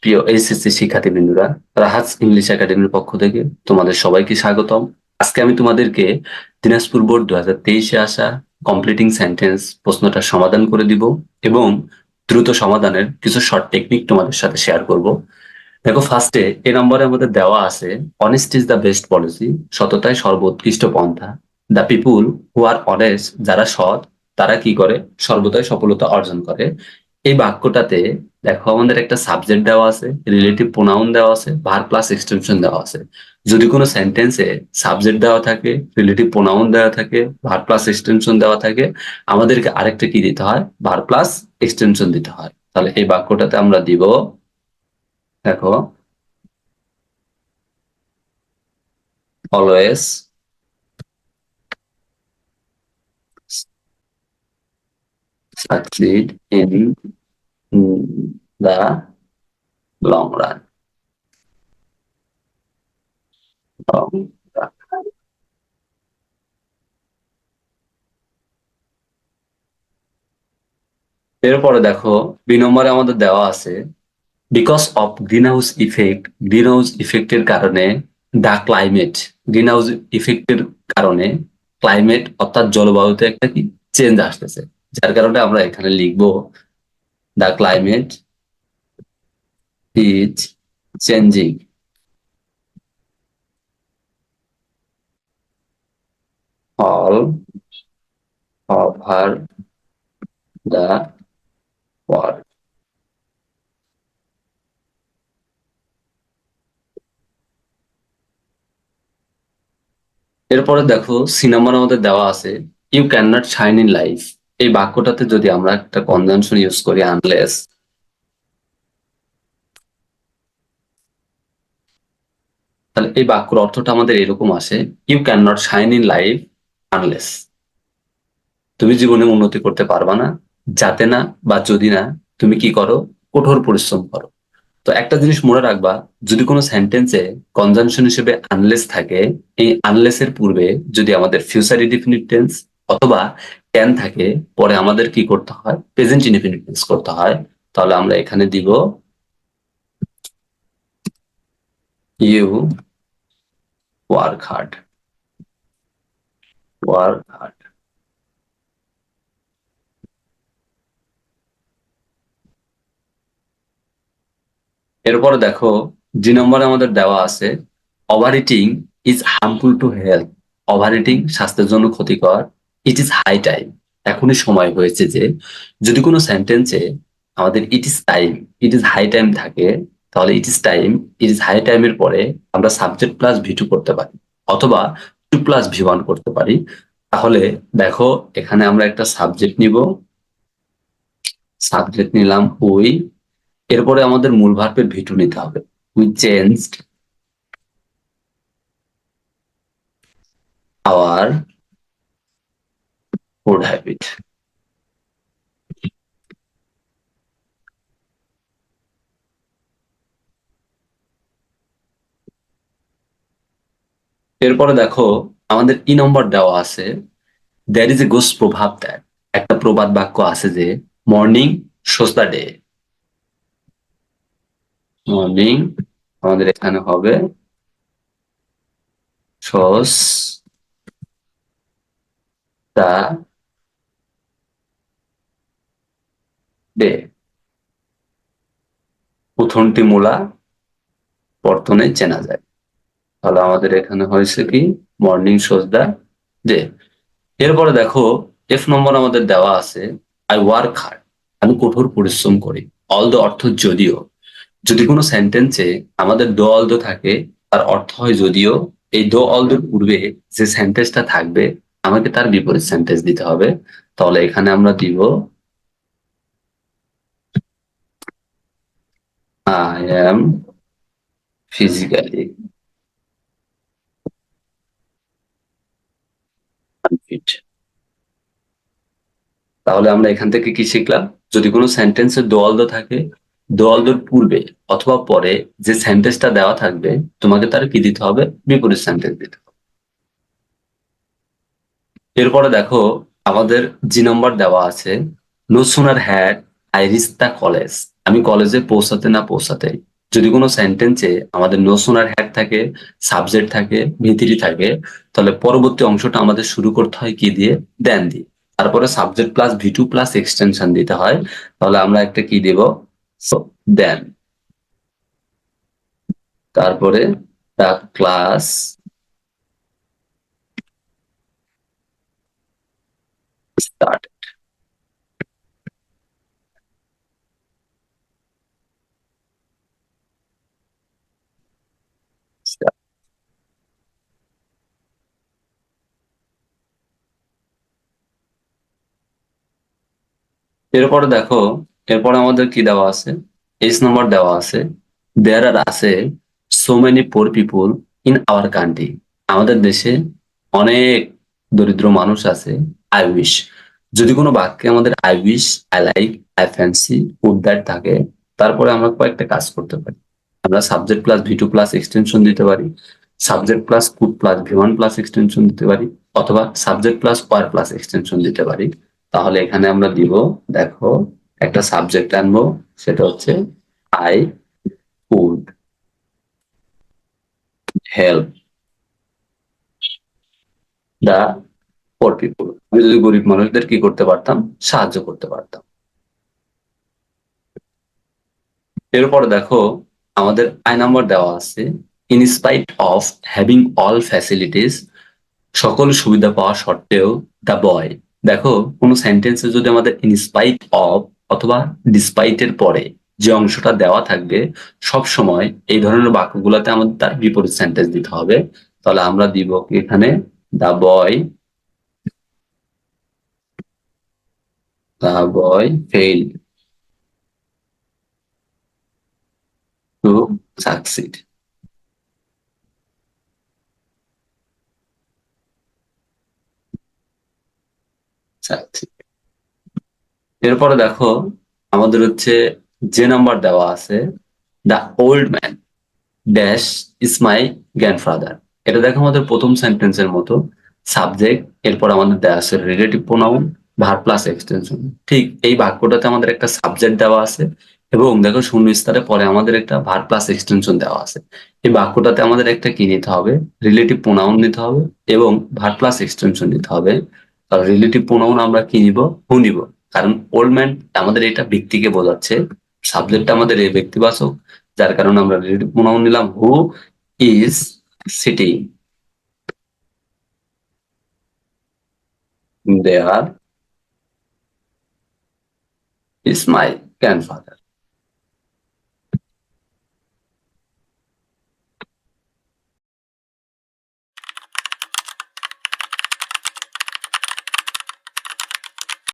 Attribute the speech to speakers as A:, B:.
A: প্রিয় HSC শিক্ষার্থীবৃন্দরা, Rahat English একাডেমির পক্ষ থেকে তোমাদের সবাইকে স্বাগতম। আজকে আমি তোমাদেরকে দিনাজপুর বোর্ড 2023-এ আসা কমপ্লিটিং সেন্টেন্স প্রশ্নটা সমাধান করে দিব এবং দ্রুত সমাধানের কিছু শর্ট টেকনিক তোমাদের সাথে শেয়ার করব। দেখো, ফার্স্টে এ নম্বরে আমাদের দেওয়া আছে, honest is the best policy, সততাই সর্বোৎকৃষ্ট পন্থা। The people who R honest, যারা সৎ তারা কি করে, সর্বদাই সফলতা অর্জন করে। এই বাক্যটাতে দেখো আমাদের একটা সাবজেক্ট দেওয়া আছে, রিলেটিভ প্রোনাউন দেওয়া আছে, ভার্ব প্লাস এক্সটেনশন দেওয়া আছে। যদি কোনো সেন্টেন্সে সাবজেক্ট দেওয়া থাকে, রিলেটিভ প্রোনাউন দেওয়া থাকে, ভার্ব প্লাস এক্সটেনশন দেওয়া থাকে, আমাদেরকে আরেকটা কি দিতে হয়, ভার্ব প্লাস এক্সটেনশন দিতে হয়। তাহলে এই বাক্যটাতে আমরা দিব, দেখো, always succeed in the long run. Long run. এরপরে দেখো, বি নম্বরে আমাদের দেওয়া আছে, because of greenhouse effect, greenhouse ইফেক্টের কারণে দ্য ক্লাইমেট, গ্রিন হাউস ইফেক্টের কারণে ক্লাইমেট অর্থাৎ জলবায়ুতে একটা কি চেঞ্জ আসতেছে, যার কারণে আমরা এখানে লিখবো the climate is changing all over the world. এরপরে দেখো, সি নাম্বার আমাদের দেওয়া আছে, you can not shine in life. এই বাক্যটাতে যদি আমরা একটা কনজাংশন ইউজ করি, আনলেস, তাহলে এই বাক্যর অর্থটা আমাদের এরকম আসে, you can not shine in life unless. তুমি জীবনে উন্নতি করতে পারবা না যাতে না বা যদি না তুমি কি করো, কঠোর পরিশ্রম করো। তো একটা জিনিস মনে রাখবা, যদি কোনো সেন্টেন্সে কনজাংশন হিসেবে আনলেস থাকে, এই আনলেস এর পূর্বে যদি আমাদের ফিউচার ইনডিফিনিট টেন্স অথবা ক্যান থাকে, পরে আমাদের কি করতে হয়, প্রেজেন্ট ইনডিফিনিট টেন্স করতে হয়। তাহলে আমরা এখানে দিব, you work hard, work hard. এরপরে দেখো, জি নম্বরে আমাদের দেওয়া আছে, over eating is harmful to health. Over eating স্বাস্থ্যের জন্য ক্ষতিকর। ইট ইজ হাই টাইম, এখনই সময় হয়েছে যে। যদি কোনো সেন্টেন্সে আমাদের it is time, it is high time থাকে, তাহলে it is time, it is high টাইমের পরে আমরা সাবজেক্ট প্লাস ভি2 করতে পারি অথবা 2+V1 করতে পারি। তাহলে দেখো, এখানে আমরা একটা সাবজেক্ট নিব, সাবজেক্ট নিলাম উই, এরপরে আমাদের মূল ভার্বের ভি2 নিতে হবে। We changed our food habit. এরপরে দেখো, আমাদের ই নম্বর দেওয়া আছে, দ্যার ইজ এ গোস প্রভাব দ্যাট, একটা প্রবাদ বাক্য আছে যে, morning shows the day. Morning আমাদের এখানে হবে শোজ দ্য ডে। উথনটি মূলা পর্তনে চেনা যায়। তাহলে আমাদের এখানে হয়েছে কি, মর্নিং শোজ দ্য ডে। এরপরে দেখো, এফ নম্বর আমাদের দেওয়া আছে, আই ওয়ার্ক হার্ড, আমি কঠোর পরিশ্রম করি। অল দ্য অর্থ যদিও, যদি কোনো সেন্টেন্সে আমাদের দো অল দো থাকে, তার অর্থ হয় যদিও। এই দো অল দোর পূর্বে যে সেন্টেন্সটা থাকবে, আমাকে তার বিপরীত সেন্টেন্স দিতে হবে। তাহলে এখানে আমরা দিব, আই এম ফিজিক্যালি আনফিট। তাহলে আমরা এখান থেকে কি শিখলাম, যদি কোনো সেন্টেন্সে দো অল দো থাকে, দো অল দোর পূর্বে অথবা পরে যে সেন্টেন্সটা দেওয়া থাকবে, তোমাকে তার কি দিতে হবে, বিপরীত সেন্টেন্স দিতে হবে। এরপরে দেখো, আমাদের জি নম্বর দেওয়া আছে, no sooner had I reach the college, আমি কলেজে পৌঁছাতে না পৌঁছাতে। যদি কোনো সেন্টেন্সে আমাদের নোশন আর হ্যাড থাকে, সাবজেক্ট থাকে, ভিথিরি থাকে, তাহলে পরবর্তী অংশটা আমাদের শুরু করতে হয় কি দিয়ে? দেন দিয়ে। তারপরে subject plus V two plus extension দিতে হয়। তাহলে আমরা একটা কি দেব? দেন। তারপরে দ্য ক্লাস স্টার্ট। এরপরে দেখো, এরপরে আমাদের কি দেওয়া আছে? এজ নাম্বার দেওয়া আছে। দেয়ার আর আছে so many poor people in our country. আমাদের দেশে অনেক দরিদ্র মানুষ আছে। I wish. যদি কোনো বাক্যে আমাদের I wish, I like, I fancy, would that থাকে, তারপরে আমরা কয়েকটা কাজ করতে পারি। আমরা subject plus V two plus extension দিতে পারি, subject plus could plus V one plus extension দিতে পারি, অথবা subject plus were plus extension দিতে পারি। তাহলে এখানে আমরা দিব, দেখো, একটা সাবজেক্ট আনবো, সেটা হচ্ছে আই উড হেল্প দা পোর পিপুল। আমি যদি গরিব মানুষদের কি করতে পারতাম? সাহায্য করতে পারতাম। এরপরে দেখো, আমাদের আই নাম্বার দেওয়া আছে। In spite of having all facilities, সকল সুবিধা পাওয়া সত্ত্বেও, দ্য বয়। দেখো, কোনো সেন্টেন্সে যদি আমাদের ইনস্পাইট অফ অথবা ডিসপাইট এর পরে যে অংশটা দেওয়া থাকবে, সব সময় এই ধরনের বাক্যগুলোতে আমাদের তার বিপরীত সেন্টেন্স দিতে হবে। তাহলে আমরা দিব কি এখানে? The boy, the boy field to succeed. এরপরে দেখো, আমাদের হচ্ছে যে নাম্বার দেওয়া আছে, the old man dash is my grandfather. এটা দেখো আমাদের প্রথম সেন্টেন্সের মতো। সাবজেক্ট, এরপর আমাদের দেওয়া আছে relative pronoun, verb plus extension. ঠিক এই বাক্যটাতে আমাদের একটা সাবজেক্ট দেওয়া আছে, এবং দেখো শূন্যস্থানে পরে আমাদের একটা ভার্ব প্লাস এক্সটেনশন দেওয়া আছে। এই বাক্যটাতে আমাদের একটা কি নিতে হবে? রিলেটিভ প্রোনাউন নিতে হবে এবং ভার্ব প্লাস এক্সটেনশন নিতে হবে। আর রিলেটিভ প্রোনাউন আমরা কি নিব? হু নিব। কারণ ওল্ড ম্যান আমাদের এটা ব্যক্তিকে বোঝাচ্ছে, সাবজেক্টটা আমাদের এই ব্যক্তিবাচক, যার কারণে আমরা রিলেটিভ প্রোনাউন নিলাম who is sitting there is my grandfather.